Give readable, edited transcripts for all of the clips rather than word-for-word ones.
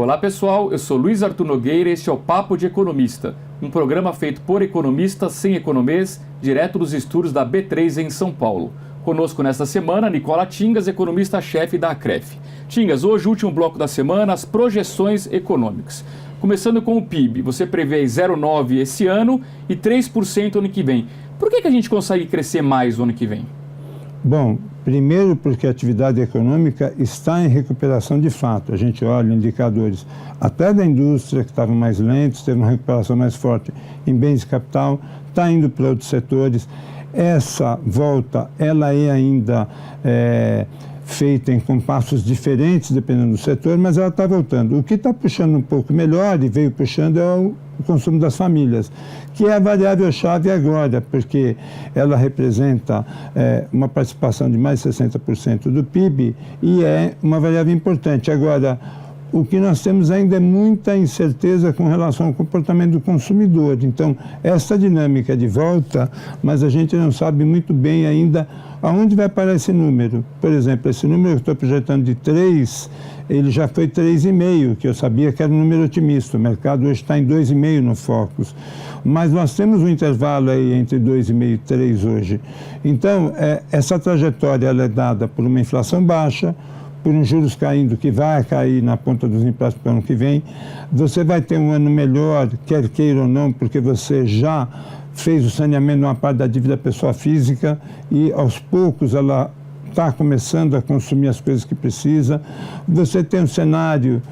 Olá pessoal, eu sou Luiz Arthur Nogueira e este é o Papo de Economista, um programa feito por economistas sem economês, direto dos estúdios da B3 em São Paulo. Conosco nesta semana, Nicola Tingas, economista-chefe da Acref. Tingas, hoje, último bloco da semana, as projeções econômicas. Começando com o PIB, você prevê 0,9% esse ano e 3% ano que vem. Por que a gente consegue crescer mais no ano que vem? Bom, primeiro porque a atividade econômica está em recuperação de fato. A gente olha indicadores até da indústria, que estavam mais lentos, teve uma recuperação mais forte em bens de capital, está indo para outros setores. Essa volta, ela é ainda feita em compassos diferentes, dependendo do setor, mas ela está voltando. O que está puxando um pouco melhor, e veio puxando, é o consumo das famílias, que é a variável-chave agora, porque ela representa uma participação de mais de 60% do PIB e é uma variável importante. Agora, o que nós temos ainda é muita incerteza com relação ao comportamento do consumidor. Então, essa dinâmica de volta, mas a gente não sabe muito bem ainda aonde vai parar esse número. Por exemplo, esse número que eu estou projetando de 3, ele já foi 3,5, que eu sabia que era um número otimista. O mercado hoje está em 2,5 no Focus. Mas nós temos um intervalo aí entre 2,5 e 3 hoje. Então, essa trajetória ela é dada por uma inflação baixa, por um juros caindo, que vai cair na ponta dos empréstimos para o ano que vem. Você vai ter um ano melhor, quer queira ou não, porque você já fez o saneamento de uma parte da dívida pessoa física e, aos poucos, ela está começando a consumir as coisas que precisa. Você tem um cenário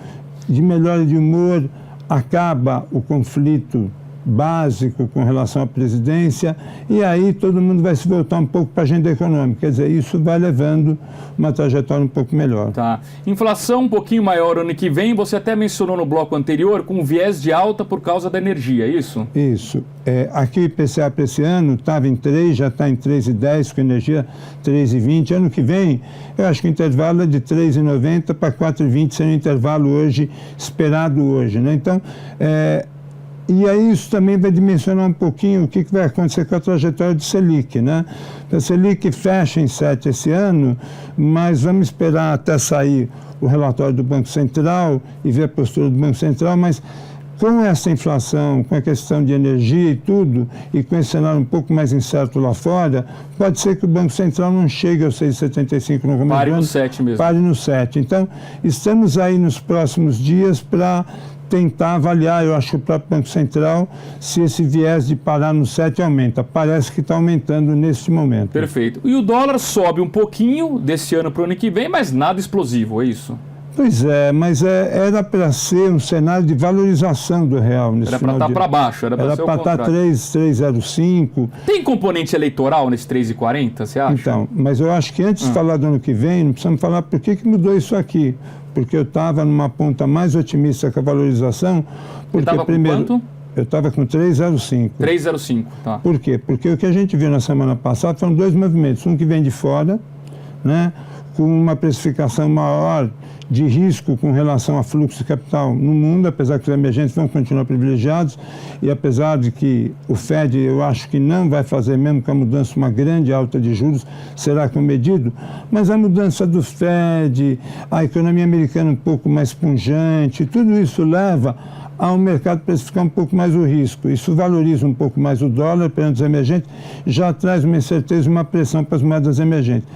de melhora de humor, acaba o conflito básico com relação à presidência, e aí todo mundo vai se voltar um pouco para a agenda econômica. Quer dizer, isso vai levando uma trajetória um pouco melhor. Tá. Inflação um pouquinho maior ano que vem, você até mencionou no bloco anterior, com viés de alta por causa da energia, é isso? Isso. Aqui o IPCA para esse ano estava em 3, já está em 3,10, com energia 3,20. Ano que vem, eu acho que o intervalo é de 3,90 para 4,20, sendo o intervalo hoje, esperado hoje, né? Então, e aí isso também vai dimensionar um pouquinho o que vai acontecer com a trajetória do Selic, né? A Selic fecha em 7 esse ano, mas vamos esperar até sair o relatório do Banco Central e ver a postura do Banco Central, mas com essa inflação, com a questão de energia e tudo, e com esse cenário um pouco mais incerto lá fora, pode ser que o Banco Central não chegue aos 6,75 no começo do ano. Pare no 7 mesmo. Pare no 7. Então, estamos aí nos próximos dias para tentar avaliar, eu acho, o próprio Banco Central, se esse viés de parar no 7 aumenta. Parece que está aumentando neste momento. Perfeito. E o dólar sobe um pouquinho desse ano para o ano que vem, mas nada explosivo, é isso? Pois é, mas era para ser um cenário de valorização do real. Nesse era para estar para baixo, era para ser o contrário. Era para estar 3,05. Tem componente eleitoral nesse 3,40, você acha? Então, mas eu acho que antes de falar do ano que vem, não precisamos falar por que mudou isso aqui. Porque eu estava numa ponta mais otimista com a valorização. Porque estava primeiro, com quanto? Eu estava com 3,05. 3,05, tá. Por quê? Porque o que a gente viu na semana passada foram dois movimentos. Um que vem de fora, né, com uma precificação maior de risco com relação a fluxo de capital no mundo, apesar que os emergentes vão continuar privilegiados, e apesar de que o Fed, eu acho que não vai fazer mesmo com a mudança uma grande alta de juros, será comedido, mas a mudança do Fed, a economia americana um pouco mais pungente, tudo isso leva ao mercado precificar um pouco mais o risco. Isso valoriza um pouco mais o dólar perante os emergentes, já traz uma incerteza e uma pressão para as moedas emergentes.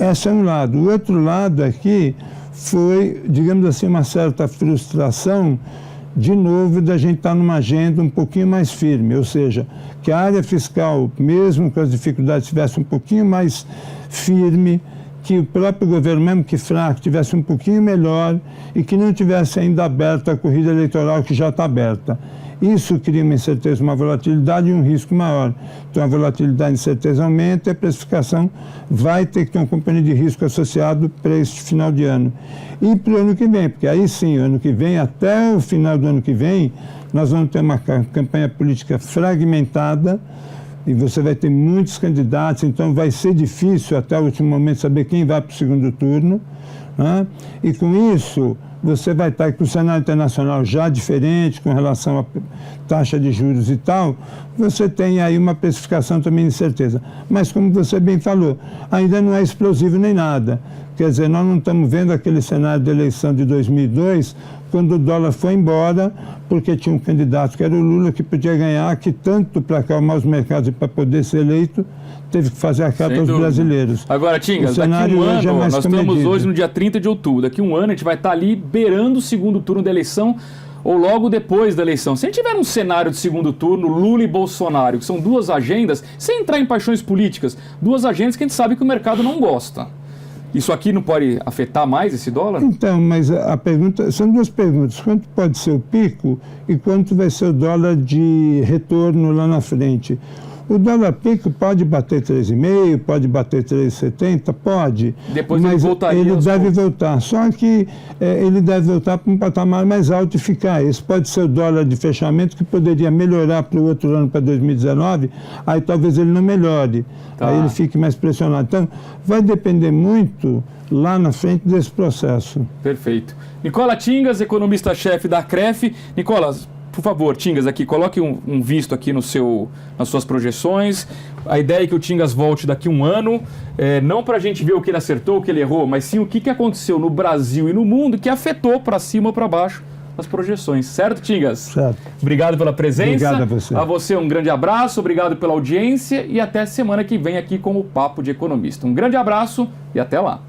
Esse é um lado. O outro lado aqui foi, digamos assim, uma certa frustração, de novo, da gente estar numa agenda um pouquinho mais firme, ou seja, que a área fiscal, mesmo com as dificuldades, estivesse um pouquinho mais firme, que o próprio governo, mesmo que fraco, tivesse um pouquinho melhor e que não tivesse ainda aberto a corrida eleitoral que já está aberta. Isso cria uma incerteza, uma volatilidade e um risco maior. Então, a volatilidade e a incerteza aumenta e a precificação vai ter que ter uma companhia de risco associado para este final de ano. E para o ano que vem, porque aí sim, o ano que vem, até o final do ano que vem, nós vamos ter uma campanha política fragmentada e você vai ter muitos candidatos, então vai ser difícil até o último momento saber quem vai para o segundo turno, né? E com isso você vai estar com o cenário internacional já diferente com relação à taxa de juros e tal, você tem aí uma precificação também de incerteza. Mas como você bem falou, ainda não é explosivo nem nada. Quer dizer, nós não estamos vendo aquele cenário de eleição de 2002 quando o dólar foi embora, porque tinha um candidato que era o Lula, que podia ganhar, que tanto para acalmar os mercados e para poder ser eleito, teve que fazer a carta aos brasileiros. Agora, Tingas, daqui um ano, nós estamos hoje no dia 30 de outubro, daqui um ano a gente vai estar ali beirando o segundo turno da eleição, ou logo depois da eleição. Se a gente tiver um cenário de segundo turno, Lula e Bolsonaro, que são duas agendas, sem entrar em paixões políticas, duas agendas que a gente sabe que o mercado não gosta. Isso aqui não pode afetar mais esse dólar? Então, mas a pergunta, são duas perguntas. Quanto pode ser o pico e quanto vai ser o dólar de retorno lá na frente? O dólar pico pode bater 3,5, pode bater 3,70, pode. Depois mas ele deve poucos. voltar. Só que ele deve voltar para um patamar mais alto e ficar. Esse pode ser o dólar de fechamento que poderia melhorar para o outro ano, para 2019. Aí talvez ele não melhore. Tá. Aí ele fique mais pressionado. Então, vai depender muito lá na frente desse processo. Perfeito. Nicola Tingas, economista-chefe da CREF. Nicola, por favor, Tingas, aqui, coloque um visto aqui nas suas projeções. A ideia é que o Tingas volte daqui um ano, não para a gente ver o que ele acertou, o que ele errou, mas sim o que aconteceu no Brasil e no mundo que afetou para cima ou para baixo as projeções. Certo, Tingas? Certo. Obrigado pela presença. Obrigado a você. A você um grande abraço, obrigado pela audiência e até semana que vem aqui com o Papo de Economista. Um grande abraço e até lá.